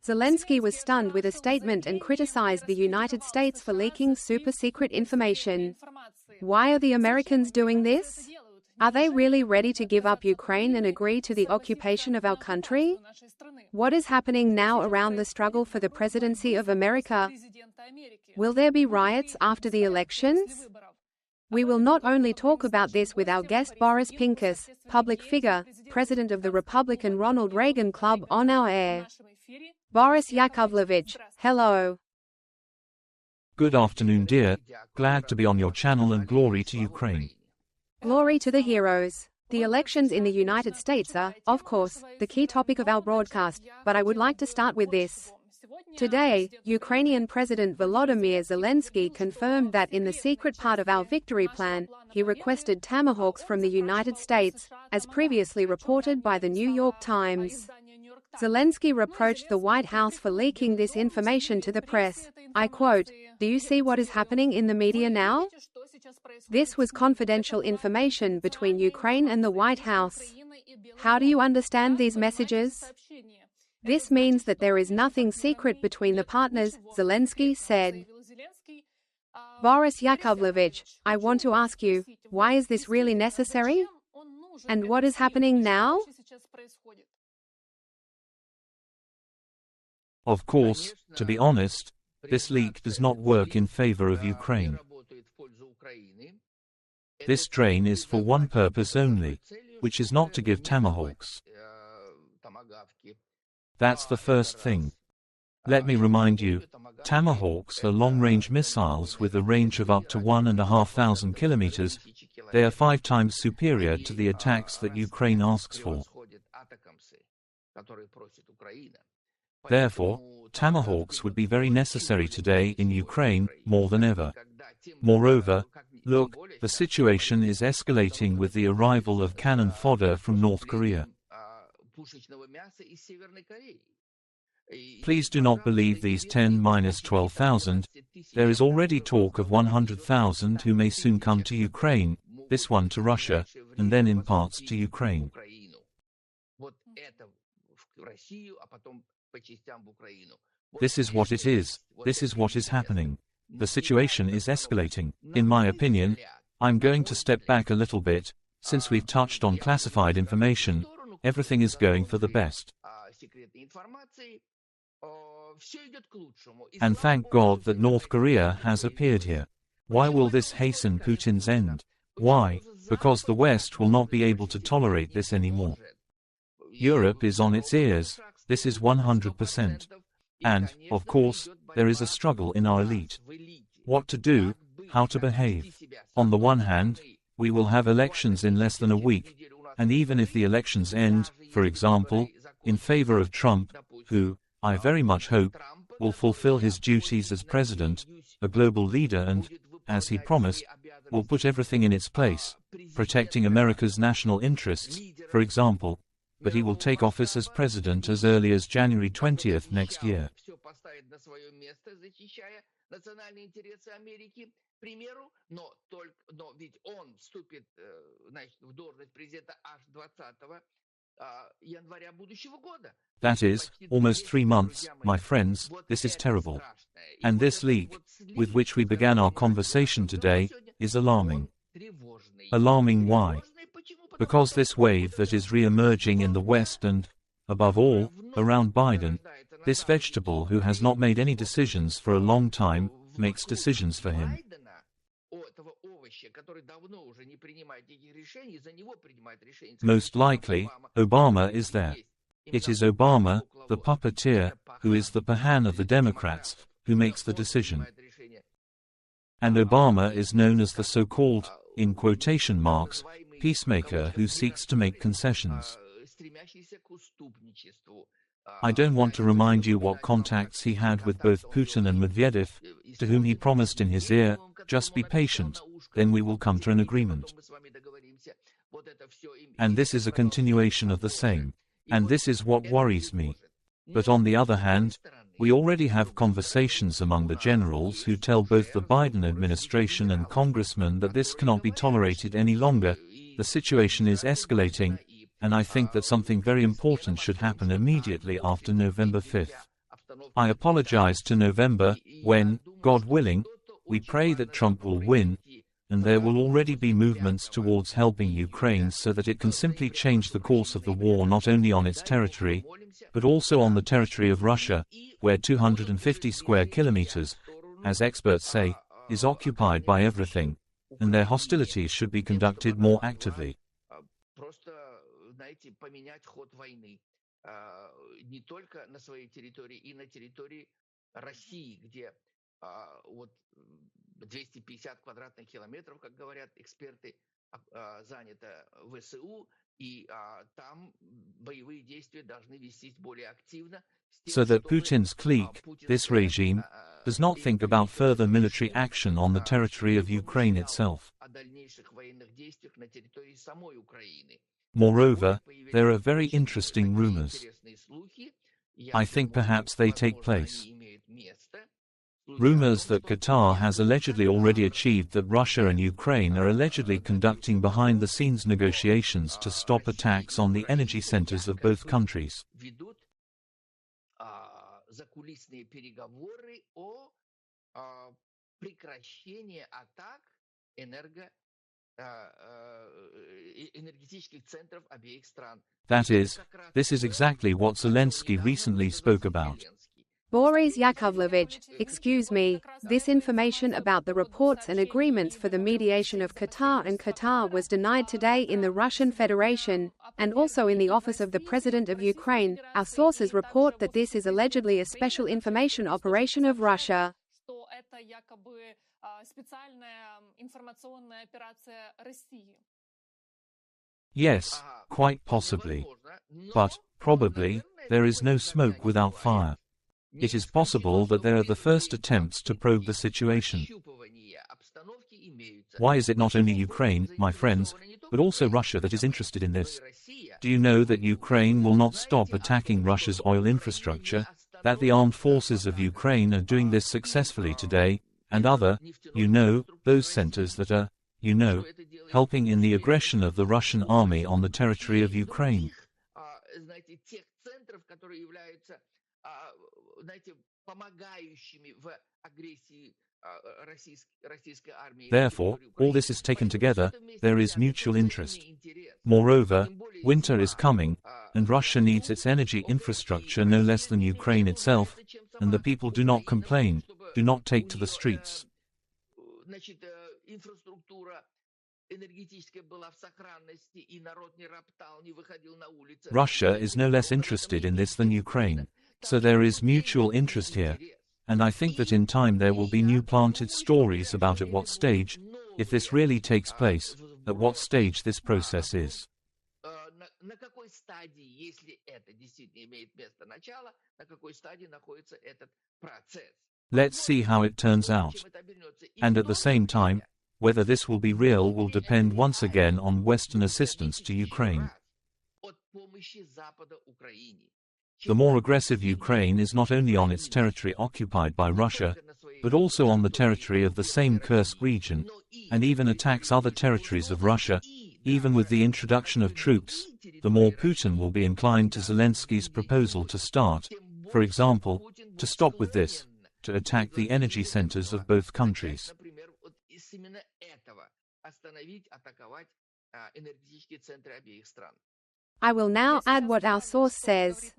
Zelenskyy was stunned with a statement and criticized the United States for leaking super-secret information. Why are the Americans doing this? Are they really ready to give up Ukraine and agree to the occupation of our country? What is happening now around the struggle for the presidency of America? Will there be riots after the elections? We will not only talk about this with our guest Boris Pincus, public figure, president of the Republican Ronald Reagan Club, on our air. Boris Yakovlevich, hello. Good afternoon, dear. Glad to be on your channel, and glory to Ukraine. Glory to the heroes. The elections in the United States are, of course, the key topic of our broadcast, but I would like to start with this. Today, Ukrainian President Volodymyr Zelenskyy confirmed that in the secret part of our victory plan, he requested Tomahawks from the United States, as previously reported by the New York Times. Zelenskyy reproached the White House for leaking this information to the press. I quote, "Do you see what is happening in the media now? This was confidential information between Ukraine and the White House. How do you understand these messages? This means that there is nothing secret between the partners," Zelenskyy said. Boris Yakovlevich, I want to ask you, why is this really necessary? And what is happening now? Of course, to be honest, this leak does not work in favor of Ukraine. This train is for one purpose only, which is not to give Tomahawks. That's the first thing. Let me remind you, Tomahawks are long-range missiles with a range of up to 1,500 kilometers. They are 5 times superior to the attacks that Ukraine asks for. Therefore, Tomahawks would be very necessary today in Ukraine, more than ever. Moreover, look, the situation is escalating with the arrival of cannon fodder from North Korea. Please do not believe these 10-12,000. There is already talk of 100,000 who may soon come to Ukraine, this one to Russia, and then in parts to Ukraine. This is what it is. This is what is happening. The situation is escalating. In my opinion, I'm going to step back a little bit. Since we've touched on classified information, everything is going for the best. And thank God that North Korea has appeared here. Why will this hasten Putin's end? Why? Because the West will not be able to tolerate this anymore. Europe is on its ears. This is 100%. And, of course, there is a struggle in our elite. What to do, how to behave. On the one hand, we will have elections in less than a week, and even if the elections end, for example, in favor of Trump, who, I very much hope, will fulfill his duties as president, a global leader, and, as he promised, will put everything in its place, protecting America's national interests, for example, but he will take office as president as early as January 20th next year. That is, almost 3 months, my friends. This is terrible. And this leak, with which we began our conversation today, is alarming. Alarming why? Because this wave that is re-emerging in the West and, above all, around Biden, this vegetable who has not made any decisions for a long time, makes decisions for him. Most likely, Obama is there. It is Obama, the puppeteer, who is the Pahan of the Democrats, who makes the decision. And Obama is known as the so-called, in quotation marks, peacemaker who seeks to make concessions. I don't want to remind you what contacts he had with both Putin and Medvedev, to whom he promised in his ear, just be patient, then we will come to an agreement. And this is a continuation of the same. And this is what worries me. But on the other hand, we already have conversations among the generals who tell both the Biden administration and congressmen that this cannot be tolerated any longer. The situation is escalating, and I think that something very important should happen immediately after November 5th. I apologize to November, when, God willing, we pray that Trump will win, and there will already be movements towards helping Ukraine so that it can simply change the course of the war not only on its territory, but also on the territory of Russia, where 250 square kilometers, as experts say, is occupied by everything, and their hostilities should be conducted more actively. Не только на своей территории, и на территории России, где вот 250 квадратных километров, как говорят эксперты, занято ВСУ, и там боевые действия должны вестись более активно. So that Putin's clique, this regime, does not think about further military action on the territory of Ukraine itself. Moreover, there are very interesting rumors. I think perhaps they take place. Rumors that Qatar has allegedly already achieved that Russia and Ukraine are allegedly conducting behind-the-scenes negotiations to stop attacks on the energy centers of both countries. That is, this is exactly what Zelenskyy recently spoke about. Boris Yakovlevich, excuse me, this information about the reports and agreements for the mediation of Qatar and Qatar was denied today in the Russian Federation, and also in the office of the President of Ukraine. Our sources report that this is allegedly a special information operation of Russia. Yes, quite possibly. But, probably, there is no smoke without fire. It is possible that there are the first attempts to probe the situation. Why is it not only Ukraine, my friends, but also Russia that is interested in this? Do you know that Ukraine will not stop attacking Russia's oil infrastructure, that the armed forces of Ukraine are doing this successfully today, and other, those centers that are, helping in the aggression of the Russian army on the territory of Ukraine? Therefore, all this is taken together, there is mutual interest. Moreover, winter is coming, and Russia needs its energy infrastructure no less than Ukraine itself, and the people do not complain, do not take to the streets. Russia is no less interested in this than Ukraine. So there is mutual interest here. And I think that in time there will be new planted stories about at what stage, if this really takes place, at what stage this process is. Let's see how it turns out. And at the same time, whether this will be real will depend once again on Western assistance to Ukraine. The more aggressive Ukraine is not only on its territory occupied by Russia, but also on the territory of the same Kursk region, and even attacks other territories of Russia, even with the introduction of troops, the more Putin will be inclined to Zelensky's proposal to start, for example, to stop with this, to attack the energy centers of both countries. I will now add what our source says.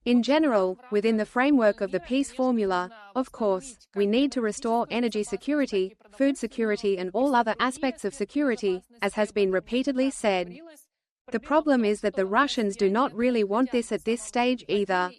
In general, within the framework of the peace formula, of course, we need to restore energy security, food security and all other aspects of security, as has been repeatedly said. The problem is that the Russians do not really want this at this stage either.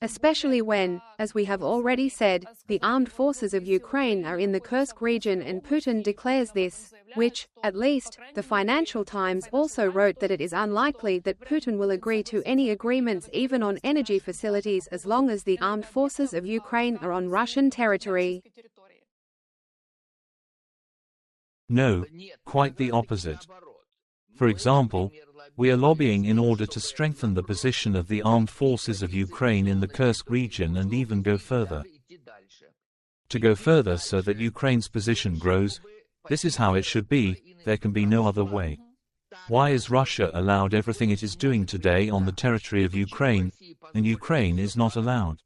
Especially when, as we have already said, the armed forces of Ukraine are in the Kursk region and Putin declares this, which, at least, the Financial Times also wrote that it is unlikely that Putin will agree to any agreements even on energy facilities as long as the armed forces of Ukraine are on Russian territory. No, quite the opposite. For example, we are lobbying in order to strengthen the position of the armed forces of Ukraine in the Kursk region and even go further. To go further so that Ukraine's position grows, this is how it should be, there can be no other way. Why is Russia allowed everything it is doing today on the territory of Ukraine, and Ukraine is not allowed?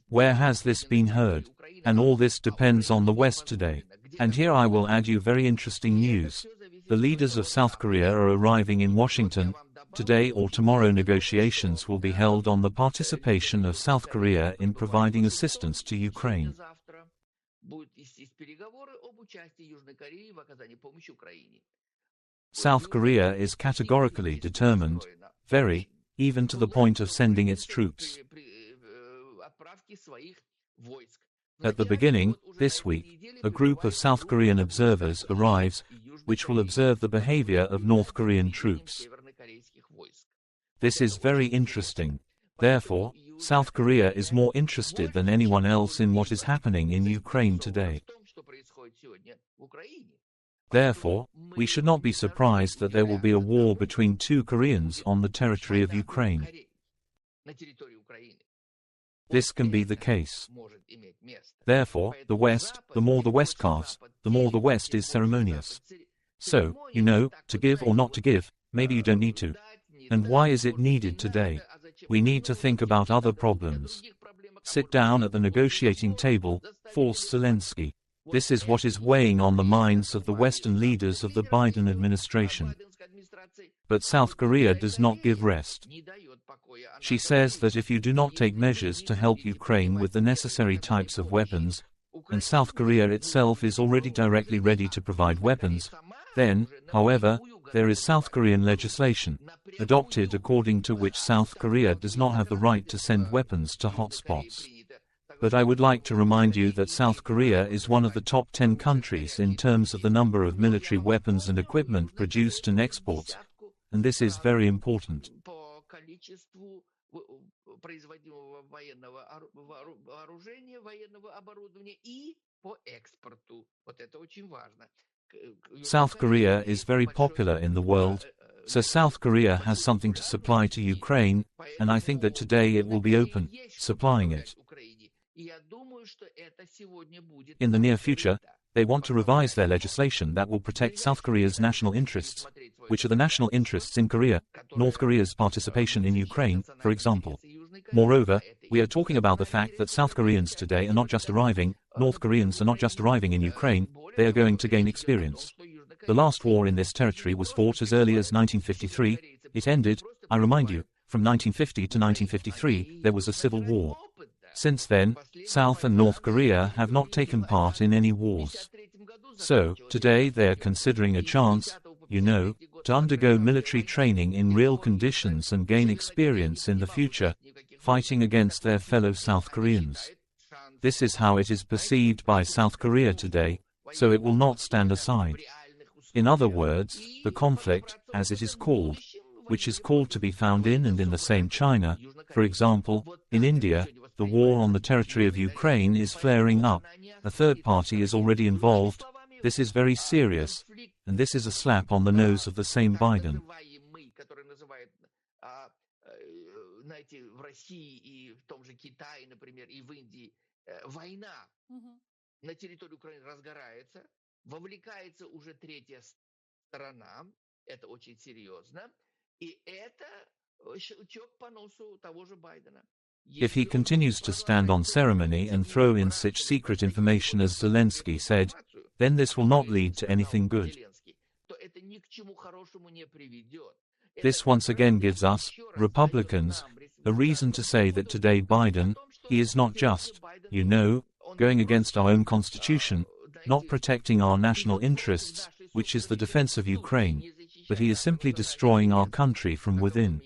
Where has this been heard? And all this depends on the West today. And here I will add you very interesting news. The leaders of South Korea are arriving in Washington. Today or tomorrow negotiations will be held on the participation of South Korea in providing assistance to Ukraine. South Korea is categorically determined, very, even to the point of sending its troops. At the beginning, this week, a group of South Korean observers arrives, which will observe the behavior of North Korean troops. This is very interesting. Therefore, South Korea is more interested than anyone else in what is happening in Ukraine today. Therefore, we should not be surprised that there will be a war between two Koreans on the territory of Ukraine. This can be the case. Therefore, the West, the more the West carves, the more the West is ceremonious. So, you know, to give or not to give, maybe you don't need to. And why is it needed today? We need to think about other problems. Sit down at the negotiating table, force Zelenskyy. This is what is weighing on the minds of the Western leaders of the Biden administration. But South Korea does not give rest. She says that if you do not take measures to help Ukraine with the necessary types of weapons, and South Korea itself is already directly ready to provide weapons, then, however, there is South Korean legislation, adopted according to which South Korea does not have the right to send weapons to hotspots. But I would like to remind you that South Korea is one of the top 10 countries in terms of the number of military weapons and equipment produced and exports, and this is very important. South Korea is very popular in the world, so South Korea has something to supply to Ukraine, and I think that today it will be open, supplying it. In the near future, they want to revise their legislation that will protect South Korea's national interests, which are the national interests in Korea, North Korea's participation in Ukraine, for example. Moreover, we are talking about the fact that South Koreans today are not just arriving, North Koreans are not just arriving in Ukraine, they are going to gain experience. The last war in this territory was fought as early as 1953, it ended, I remind you, from 1950 to 1953, there was a civil war. Since then, South and North Korea have not taken part in any wars. So, today they are considering a chance, you know, to undergo military training in real conditions and gain experience in the future, fighting against their fellow South Koreans. This is how it is perceived by South Korea today, so it will not stand aside. In other words, the conflict, as it is called, which is called to be found in and in the same China, for example, in India, the war on the territory of Ukraine is flaring up, a third party is already involved, this is very serious, and this is a slap on the nose of the same Biden. If he continues to stand on ceremony and throw in such secret information as Zelenskyy said, then this will not lead to anything good. This once again gives us, Republicans, a reason to say that today Biden, he is not just, you know, going against our own constitution, not protecting our national interests, which is the defense of Ukraine, but he is simply destroying our country from within.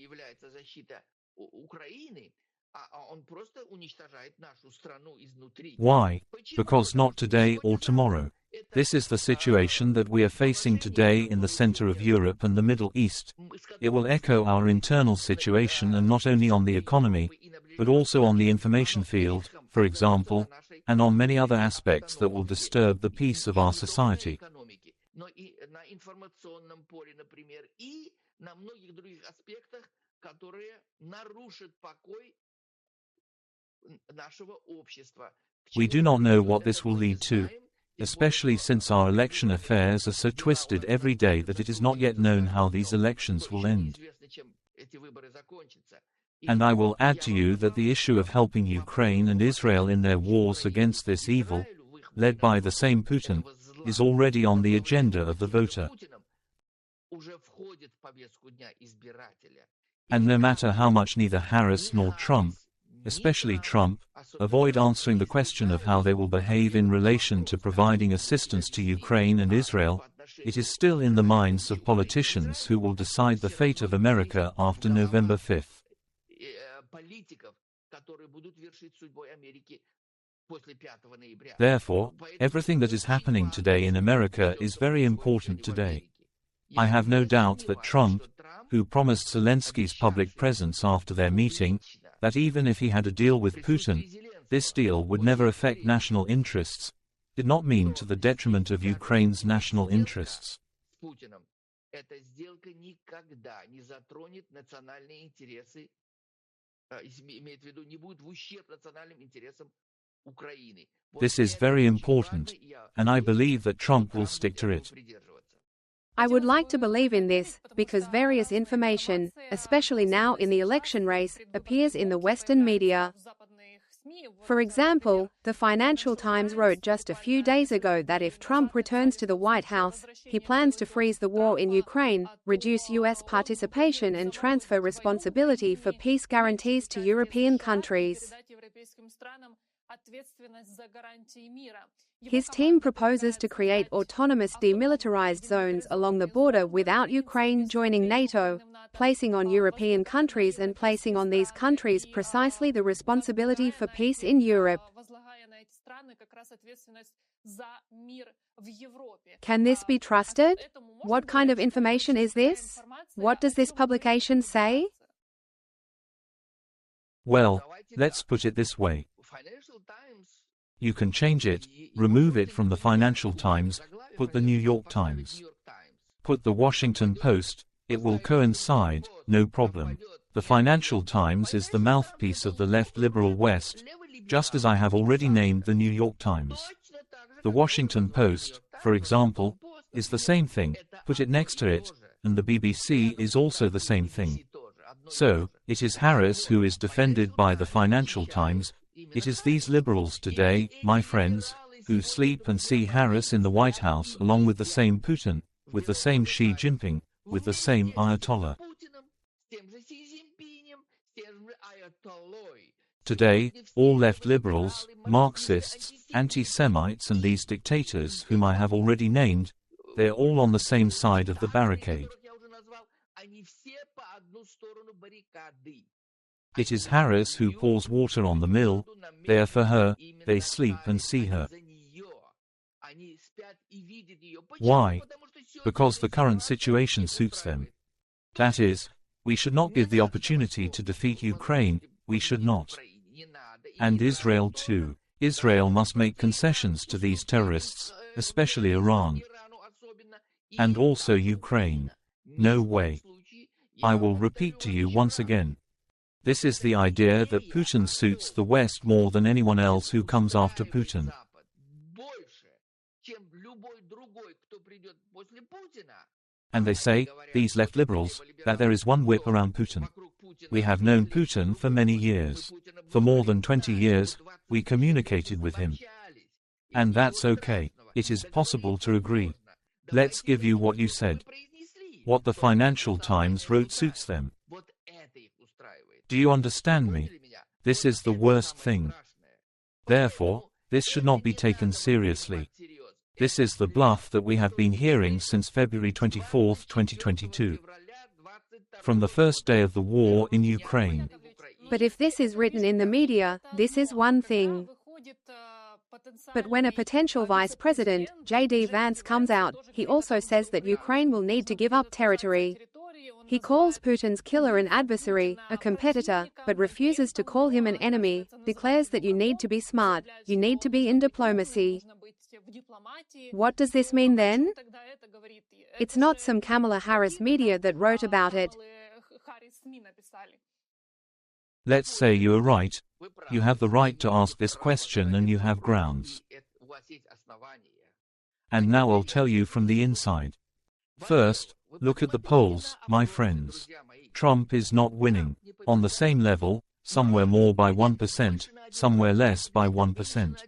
Why? Because not today or tomorrow. This is the situation that we are facing today in the center of Europe and the Middle East. It will echo our internal situation, and not only on the economy, but also on the information field, for example, and on many other aspects that will disturb the peace of our society. We do not know what this will lead to. especially since our election affairs are so twisted every day that it is not yet known how these elections will end. And I will add to you that the issue of helping Ukraine and Israel in their wars against this evil, led by the same Putin, is already on the agenda of the voter. And no matter how much neither Harris nor Trump, especially Trump, avoid answering the question of how they will behave in relation to providing assistance to Ukraine and Israel, it is still in the minds of politicians who will decide the fate of America after November 5th. Therefore, everything that is happening today in America is very important today. I have no doubt that Trump, who promised Zelensky's public presence after their meeting, that even if he had a deal with Putin, this deal would never affect national interests, did not mean to the detriment of Ukraine's national interests. This is very important, and I believe that Trump will stick to it. I would like to believe in this, because various information, especially now in the election race, appears in the Western media. For example, the Financial Times wrote just a few days ago that if Trump returns to the White House, he plans to freeze the war in Ukraine, reduce U.S. participation and transfer responsibility for peace guarantees to European countries. His team proposes to create autonomous demilitarized zones along the border without Ukraine joining NATO, placing on European countries and placing on these countries precisely the responsibility for peace in Europe. Can this be trusted? What kind of information is this? What does this publication say? Well, let's put it this way. You can change it, remove it from the Financial Times, put the New York Times. Put the Washington Post, it will coincide, no problem. The Financial Times is the mouthpiece of the left liberal West, just as I have already named the New York Times. The Washington Post, for example, is the same thing, put it next to it, and the BBC is also the same thing. So, it is Harris who is defended by the Financial Times. It is these liberals today, my friends, who sleep and see Harris in the White House along with the same Putin, with the same Xi Jinping, with the same Ayatollah. Today, all left liberals, Marxists, anti-Semites and these dictators whom I have already named, they're all on the same side of the barricade. It is Harris who pours water on the mill, they are for her, they sleep and see her. Why? Because the current situation suits them. That is, we should not give the opportunity to defeat Ukraine, we should not. And Israel too. Israel must make concessions to these terrorists, especially Iran. And also Ukraine. No way. I will repeat to you once again. This is the idea that Putin suits the West more than anyone else who comes after Putin. And they say, these left liberals, that there is one whip around Putin. We have known Putin for many years. For more than 20 years, we communicated with him. And that's okay. It is possible to agree. Let's give you what you said. What the Financial Times wrote suits them. Do you understand me? This is the worst thing. Therefore, this should not be taken seriously. This is the bluff that we have been hearing since February 24, 2022. From the first day of the war in Ukraine. But if this is written in the media, this is one thing. But when a potential vice president, J.D. Vance, comes out, he also says that Ukraine will need to give up territory. He calls Putin's killer an adversary, a competitor, but refuses to call him an enemy, declares that you need to be smart, you need to be in diplomacy. What does this mean then? It's not some Kamala Harris media that wrote about it. Let's say you are right. You have the right to ask this question and you have grounds. And now I'll tell you from the inside. First, look at the polls, my friends. Trump is not winning. On the same level, somewhere more by 1%, somewhere less by 1%.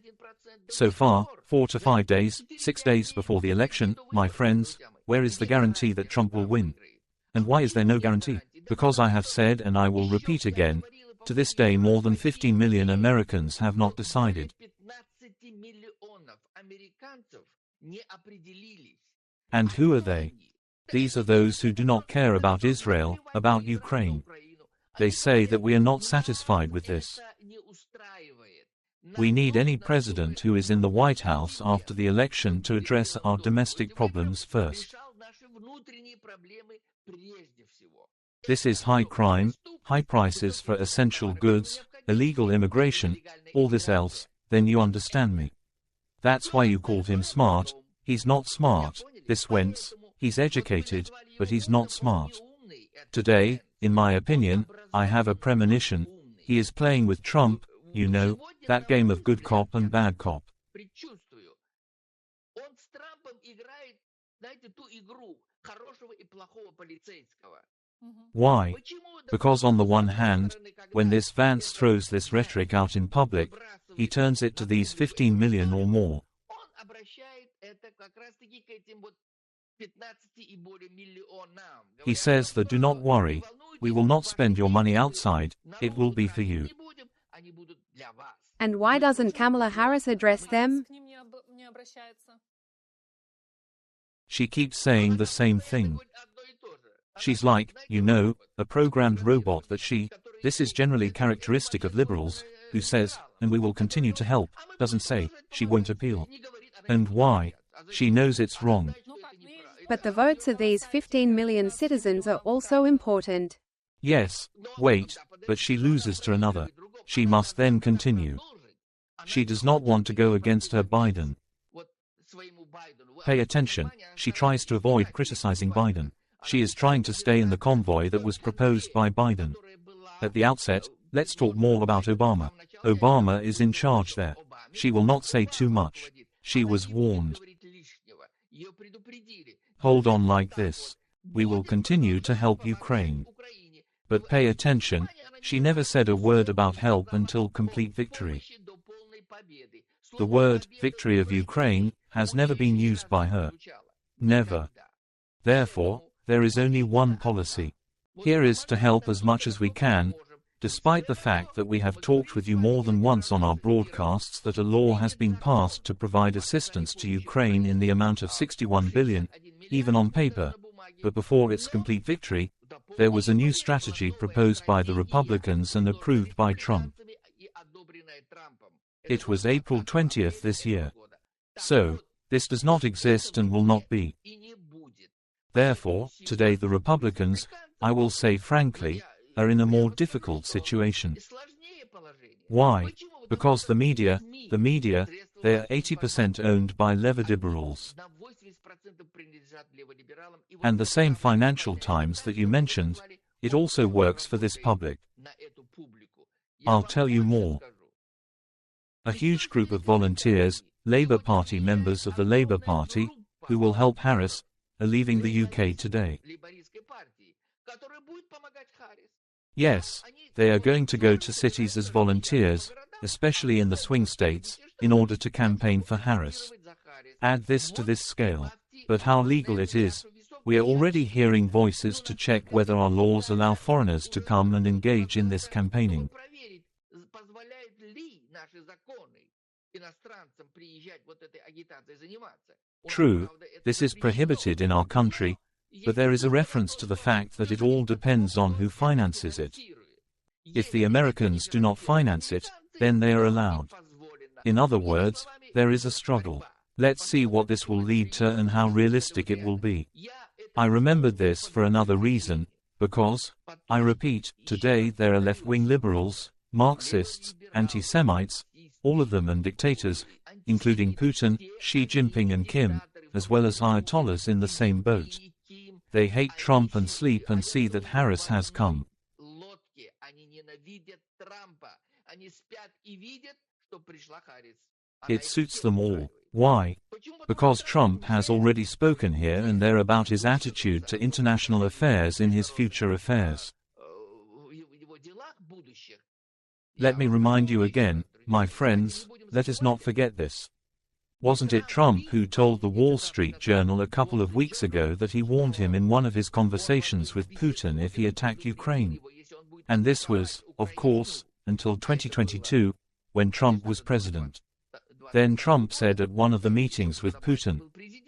So far, 4 to 5 days, 6 days before the election, my friends, where is the guarantee that Trump will win? And why is there no guarantee? Because I have said, and I will repeat again, to this day more than 15 million Americans have not decided. And who are they? These are those who do not care about Israel, about Ukraine. They say that we are not satisfied with this. We need any president who is in the White House after the election to address our domestic problems first. This is high crime, high prices for essential goods, illegal immigration, all this else, then you understand me. That's why you called him smart. He's not smart, this Vance. He's educated, but he's not smart. Today, in my opinion, I have a premonition. He is playing with Trump, you know, that game of good cop and bad cop. Why? Because on the one hand, when this Vance throws this rhetoric out in public, he turns it to these 15 million or more. He says that do not worry, we will not spend your money outside, it will be for you. And why doesn't Kamala Harris address them? She keeps saying the same thing. She's like, you know, a programmed robot that this is generally characteristic of liberals, who says, and we will continue to help, doesn't say, she won't appeal. And why? She knows it's wrong. But the votes of these 15 million citizens are also important. Yes, wait, but she loses to another. She must then continue. She does not want to go against her Biden. Pay attention, she tries to avoid criticizing Biden. She is trying to stay in the convoy that was proposed by Biden. At the outset, let's talk more about Obama. Obama is in charge there. She will not say too much. She was warned. Hold on like this. We will continue to help Ukraine. But pay attention, she never said a word about help until complete victory. The word, victory of Ukraine, has never been used by her. Never. Therefore, there is only one policy. Here is to help as much as we can, despite the fact that we have talked with you more than once on our broadcasts that a law has been passed to provide assistance to Ukraine in the amount of 61 billion, even on paper. But before its complete victory, there was a new strategy proposed by the Republicans and approved by Trump. It was April 20th this year. So, this does not exist and will not be. Therefore, today the Republicans, I will say frankly, are in a more difficult situation. Why? Because the media, they are 80% owned by liberals. And the same Financial Times that you mentioned, it also works for this public. I'll tell you more. A huge group of volunteers, Labour Party members of the Labour Party, who will help Harris, are leaving the UK today. Yes, they are going to go to cities as volunteers, especially in the swing states, in order to campaign for Harris. Add this to this scale. But how legal it is, we are already hearing voices to check whether our laws allow foreigners to come and engage in this campaigning. True, this is prohibited in our country, but there is a reference to the fact that it all depends on who finances it. If the Americans do not finance it, then they are allowed. In other words, there is a struggle. Let's see what this will lead to and how realistic it will be. I remembered this for another reason, because, I repeat, today there are left-wing liberals, Marxists, anti-Semites, all of them and dictators, including Putin, Xi Jinping and Kim, as well as Ayatollahs in the same boat. They hate Trump and sleep and see that Harris has come. It suits them all. Why? Because Trump has already spoken here and there about his attitude to international affairs in his future affairs. Let me remind you again, my friends, let us not forget this. Wasn't it Trump who told the Wall Street Journal a couple of weeks ago that he warned him in one of his conversations with Putin if he attacked Ukraine? And this was, of course, until 2022, when Trump was president. Then Trump said at one of the meetings with Putin,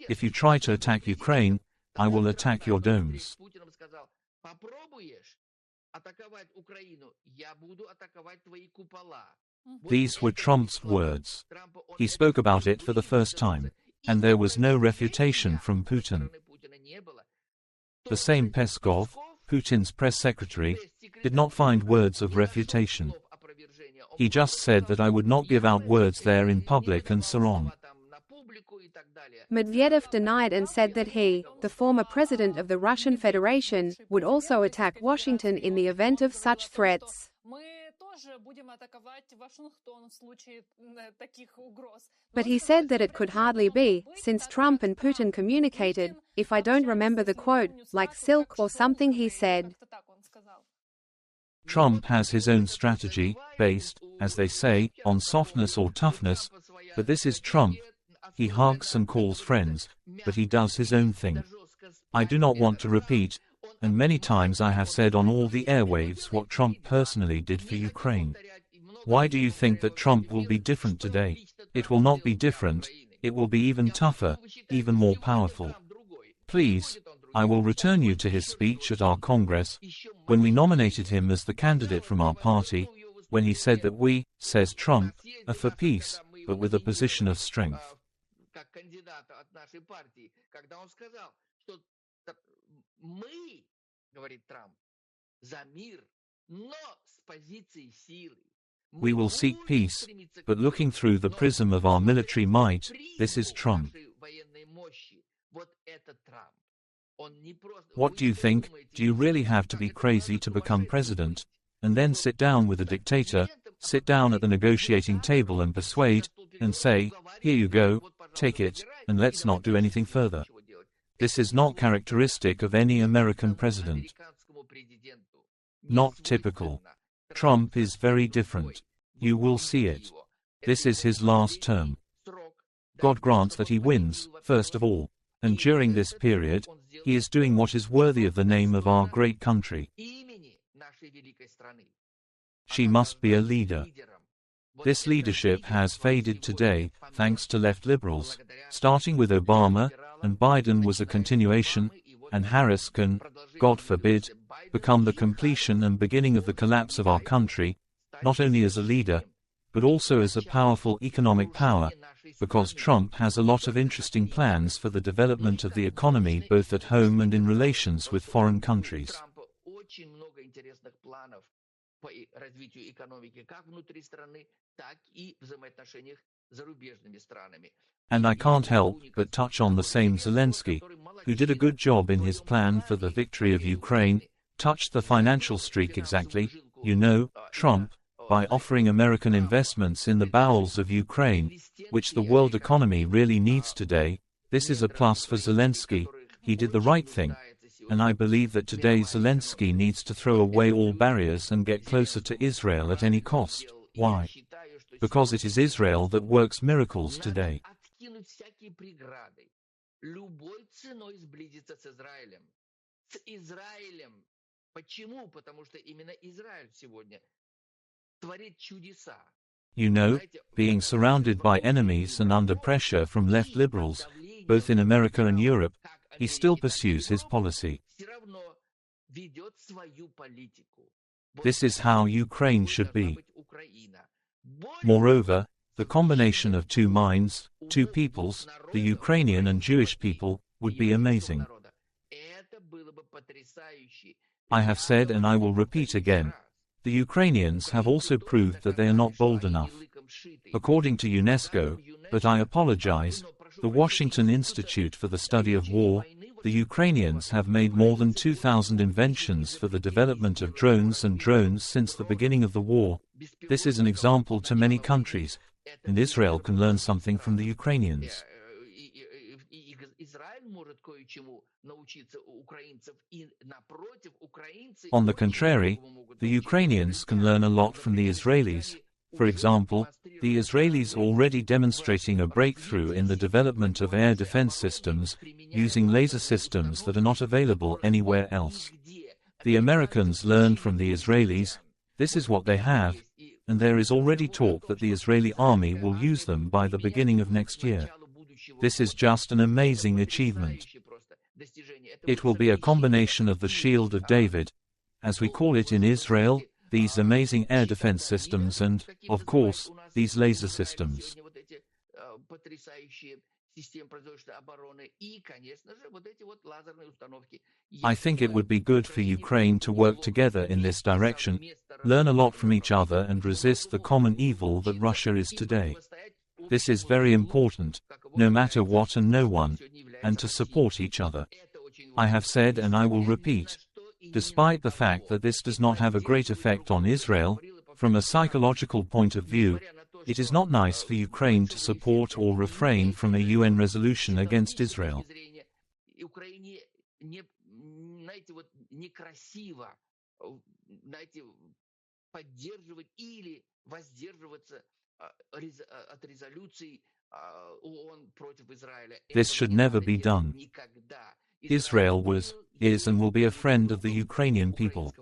"If you try to attack Ukraine, I will attack your domes." These were Trump's words. He spoke about it for the first time, and there was no refutation from Putin. The same Peskov, Putin's press secretary, did not find words of refutation. He just said that I would not give out words there in public and so on. Medvedev denied and said that he, the former president of the Russian Federation, would also attack Washington in the event of such threats. But he said that it could hardly be, since Trump and Putin communicated, if I don't remember the quote, like silk or something he said. Trump has his own strategy, based, as they say, on softness or toughness, but this is Trump. He hugs and calls friends, but he does his own thing. I do not want to repeat, and many times I have said on all the airwaves what Trump personally did for Ukraine. Why do you think that Trump will be different today? It will not be different, it will be even tougher, even more powerful. Please, I will return you to his speech at our Congress, when we nominated him as the candidate from our party, when he said that we, says Trump, are for peace, but with a position of strength. We will seek peace, but looking through the prism of our military might. This is Trump. What do you think? Do you really have to be crazy to become president, and then sit down with a dictator, sit down at the negotiating table and persuade, and say, "Here you go, take it, and let's not do anything further"? This is not characteristic of any American president. Not typical. Trump is very different. You will see it. This is his last term. God grants that he wins, first of all, and during this period, he is doing what is worthy of the name of our great country. She must be a leader. This leadership has faded today, thanks to left liberals, starting with Obama, and Biden was a continuation, and Harris can, God forbid, become the completion and beginning of the collapse of our country, not only as a leader, but also as a powerful economic power, because Trump has a lot of interesting plans for the development of the economy both at home and in relations with foreign countries. And I can't help but touch on the same Zelenskyy, who did a good job in his plan for the victory of Ukraine, touched the financial streak exactly, you know, Trump, by offering American investments in the bowels of Ukraine, which the world economy really needs today. This is a plus for Zelenskyy. He did the right thing. And I believe that today Zelenskyy needs to throw away all barriers and get closer to Israel at any cost. Why? Because it is Israel that works miracles today. You know, being surrounded by enemies and under pressure from left liberals, both in America and Europe, he still pursues his policy. This is how Ukraine should be. Moreover, the combination of two minds, two peoples, the Ukrainian and Jewish people, would be amazing. I have said and I will repeat again, the Ukrainians have also proved that they are not bold enough. According to UNESCO, but I apologize, the Washington Institute for the Study of War, the Ukrainians have made more than 2,000 inventions for the development of drones since the beginning of the war. This is an example to many countries, and Israel can learn something from the Ukrainians. On the contrary, the Ukrainians can learn a lot from the Israelis. For example, the Israelis are already demonstrating a breakthrough in the development of air defense systems, using laser systems that are not available anywhere else. The Americans learned from the Israelis. This is what they have, and there is already talk that the Israeli army will use them by the beginning of next year. This is just an amazing achievement. It will be a combination of the Shield of David, as we call it in Israel, these amazing air defense systems and, of course, these laser systems. I think it would be good for Ukraine to work together in this direction, learn a lot from each other and resist the common evil that Russia is today. This is very important, no matter what and no one, and to support each other. I have said and I will repeat, despite the fact that this does not have a great effect on Israel, from a psychological point of view, it is not nice for Ukraine to support or refrain from a UN resolution against Israel. This should never be done. Israel was, is and will be a friend of the Ukrainian people.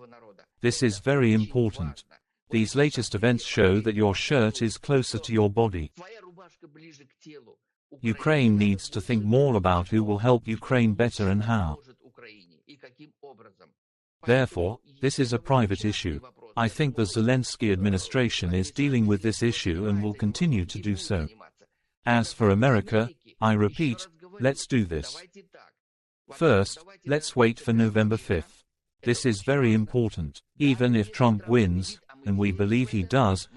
This is very important. These latest events show that your shirt is closer to your body. Ukraine needs to think more about who will help Ukraine better and how. Therefore, this is a private issue. I think the Zelenskyy administration is dealing with this issue and will continue to do so. As for America, I repeat, let's do this. First, let's wait for November 5th. This is very important. Even if Trump wins, and we believe he does,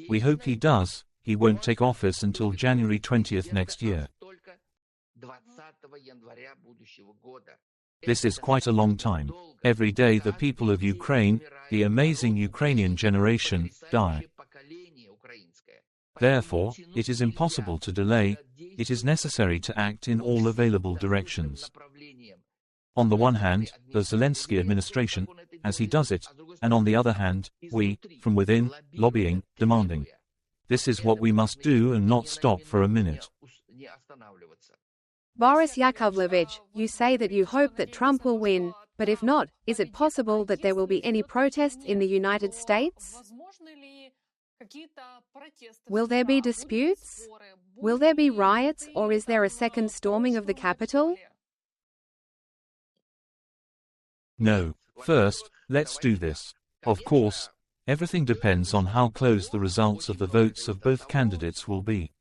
we hope he does, he won't take office until January 20th next year. This is quite a long time. Every day the people of Ukraine, the amazing Ukrainian generation, die. Therefore, it is impossible to delay, it is necessary to act in all available directions. On the one hand, the Zelenskyy administration, as he does it, and on the other hand, we, from within, lobbying, demanding. This is what we must do and not stop for a minute. Boris Yakovlevich, you say that you hope that Trump will win, but if not, is it possible that there will be any protests in the United States? Will there be disputes? Will there be riots, or is there a second storming of the Capitol? No. First, let's do this. Of course, everything depends on how close the results of the votes of both candidates will be.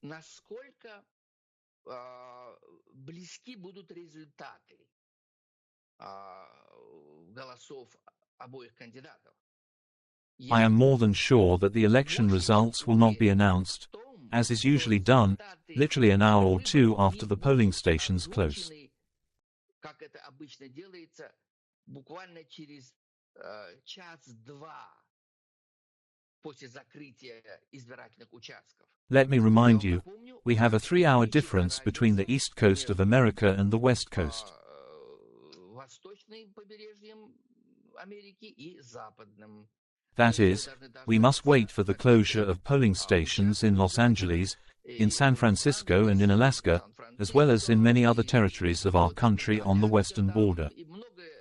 I am more than sure that the election results will not be announced, as is usually done, literally an hour or two after the polling stations close. Let me remind you, we have a 3-hour difference between the East Coast of America and the West Coast. That is, we must wait for the closure of polling stations in Los Angeles, in San Francisco and in Alaska, as well as in many other territories of our country on the western border.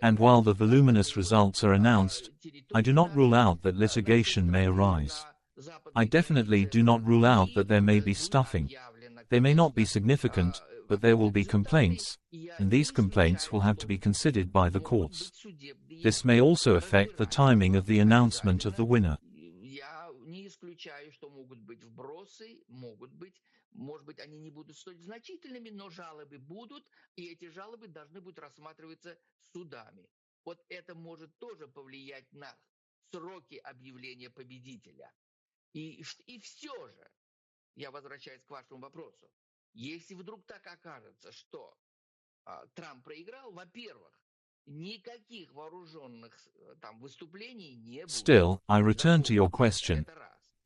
And while the voluminous results are announced, I do not rule out that litigation may arise. I definitely do not rule out that there may be stuffing. They may not be significant, but there will be complaints, and these complaints will have to be considered by the courts. This may also affect the timing of the announcement of the winner. Может быть, они не будут столь значительными, но жалобы будут, и эти жалобы должны будут рассматриваться судами. Вот это может тоже повлиять на сроки объявления победителя. И все же, я возвращаюсь к вашему вопросу, если вдруг так окажется, что Трамп проиграл, во-первых, Still, I return to your question.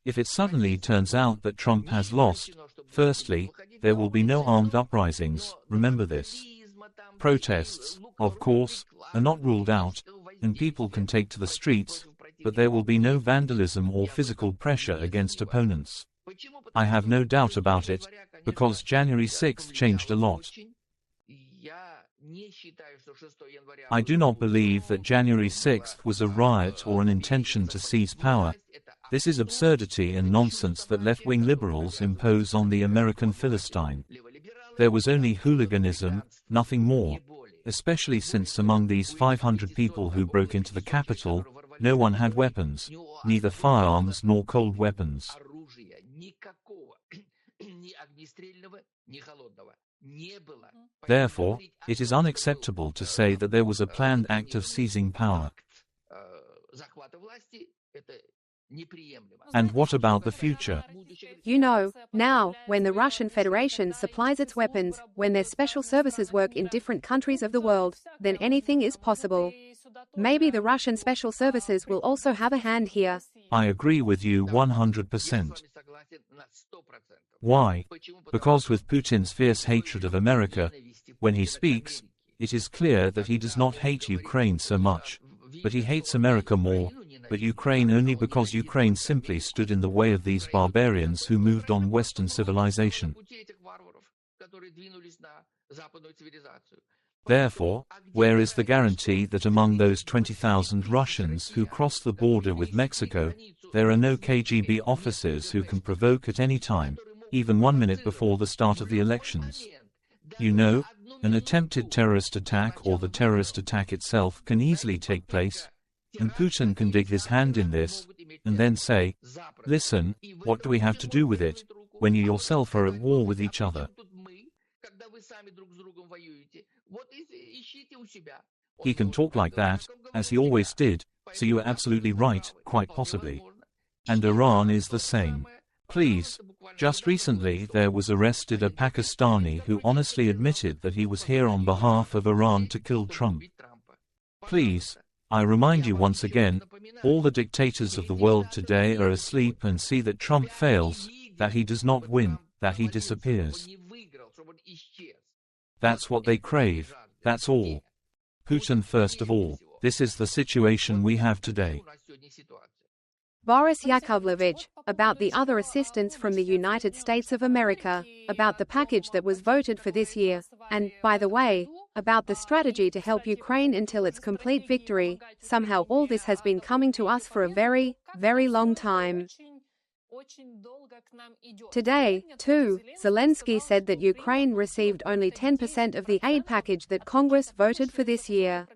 If it suddenly turns out that Trump has lost, firstly, there will be no armed uprisings, remember this. Protests, of course, are not ruled out, and people can take to the streets, but there will be no vandalism or physical pressure against opponents. I have no doubt about it, because January 6th changed a lot. I do not believe that January 6th was a riot or an intention to seize power. This is absurdity and nonsense that left-wing liberals impose on the American Philistine. There was only hooliganism, nothing more, especially since among these 500 people who broke into the Capitol, no one had weapons, neither firearms nor cold weapons. Therefore, it is unacceptable to say that there was a planned act of seizing power. And what about the future? You know, now, when the Russian Federation supplies its weapons, when their special services work in different countries of the world, then anything is possible. Maybe the Russian special services will also have a hand here. I agree with you 100%. Why? Because with Putin's fierce hatred of America, when he speaks, it is clear that he does not hate Ukraine so much, but he hates America more, but Ukraine only because Ukraine simply stood in the way of these barbarians who moved on Western civilization. Therefore, where is the guarantee that among those 20,000 Russians who cross the border with Mexico, there are no KGB officers who can provoke at any time, even 1 minute before the start of the elections? You know, an attempted terrorist attack or the terrorist attack itself can easily take place, and Putin can dig his hand in this, and then say, listen, what do we have to do with it, when you yourself are at war with each other? He can talk like that, as he always did, so you are absolutely right, quite possibly. And Iran is the same. Please, just recently there was arrested a Pakistani who honestly admitted that he was here on behalf of Iran to kill Trump. Please, I remind you once again, all the dictators of the world today are asleep and see that Trump fails, that he does not win, that he disappears. That's what they crave, that's all. Putin first of all. This is the situation we have today. Boris Yakovlevich, about the other assistance from the United States of America, about the package that was voted for this year, and, by the way, about the strategy to help Ukraine until its complete victory, somehow all this has been coming to us for a very, very long time. Today, too, Zelenskyy said that Ukraine received only 10% of the aid package that Congress voted for this year.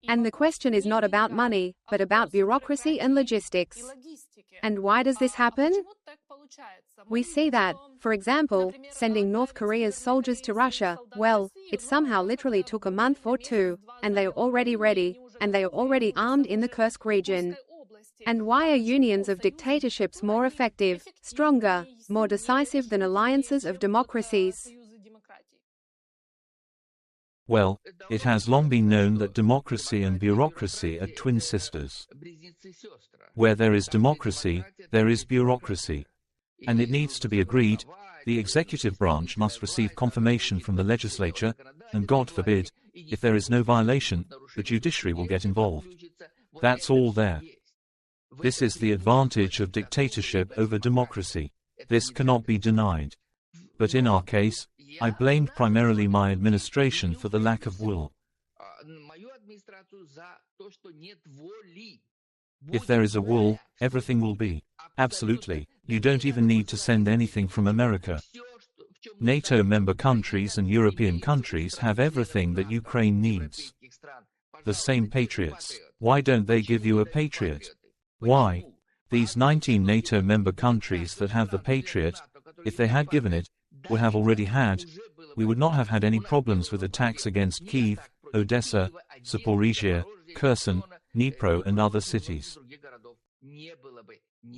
And the question is not about money, but about bureaucracy and logistics. And why does this happen? We see that, for example, sending North Korea's soldiers to Russia, well, it somehow literally took a month or two, and they are already ready, and they are already armed in the Kursk region. And why are unions of dictatorships more effective, stronger, more decisive than alliances of democracies? Well, it has long been known that democracy and bureaucracy are twin sisters. Where there is democracy, there is bureaucracy. And it needs to be agreed, the executive branch must receive confirmation from the legislature, and God forbid, if there is no violation, the judiciary will get involved. That's all there. This is the advantage of dictatorship over democracy. This cannot be denied. But in our case, I blamed primarily my administration for the lack of will. If there is a will, everything will be. Absolutely. You don't even need to send anything from America. NATO member countries and European countries have everything that Ukraine needs. The same Patriots. Why don't they give you a Patriot? Why? These 19 NATO member countries that have the Patriot, if they had given it, would have already had, we would not have had any problems with attacks against Kyiv, Odessa, Zaporizhia, Kherson, Dnipro and other cities.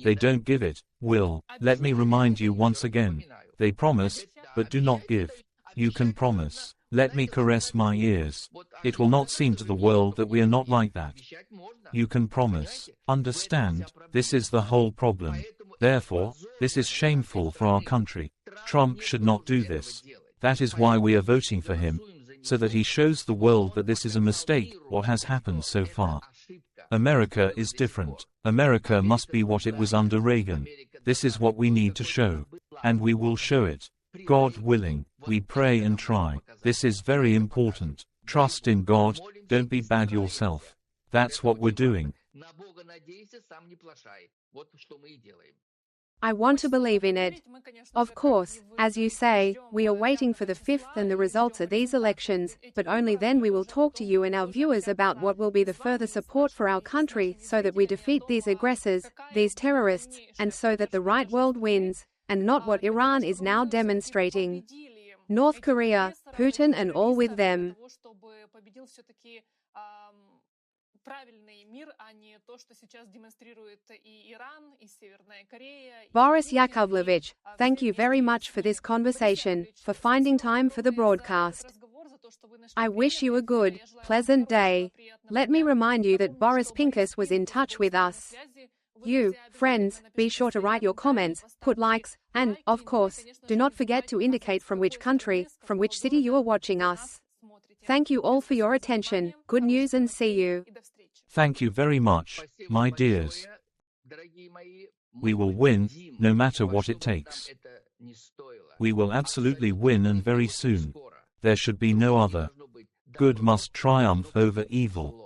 They don't give it. Will, let me remind you once again. They promise, but do not give. You can promise. Let me caress my ears. It will not seem to the world that we are not like that. You can promise. Understand, this is the whole problem. Therefore, this is shameful for our country. Trump should not do this. That is why we are voting for him, so that he shows the world that this is a mistake, what has happened so far. America is different. America must be what it was under Reagan. This is what we need to show. And we will show it. God willing, we pray and try. This is very important. Trust in God, don't be bad yourself. That's what we're doing. I want to believe in it. Of course, as you say, we are waiting for the 5th and the results of these elections, but only then we will talk to you and our viewers about what will be the further support for our country so that we defeat these aggressors, these terrorists, and so that the right world wins, and not what Iran is now demonstrating. North Korea, Putin and all with them. Boris Yakovlevich, thank you very much for this conversation, for finding time for the broadcast. I wish you a good, pleasant day. Let me remind you that Boris Pincus was in touch with us. You, friends, be sure to write your comments, put likes, and, of course, do not forget to indicate from which country, from which city you are watching us. Thank you all for your attention. Good news and see you. Thank you very much, my dears. We will win, no matter what it takes. We will absolutely win, and very soon. There should be no other. Good must triumph over evil.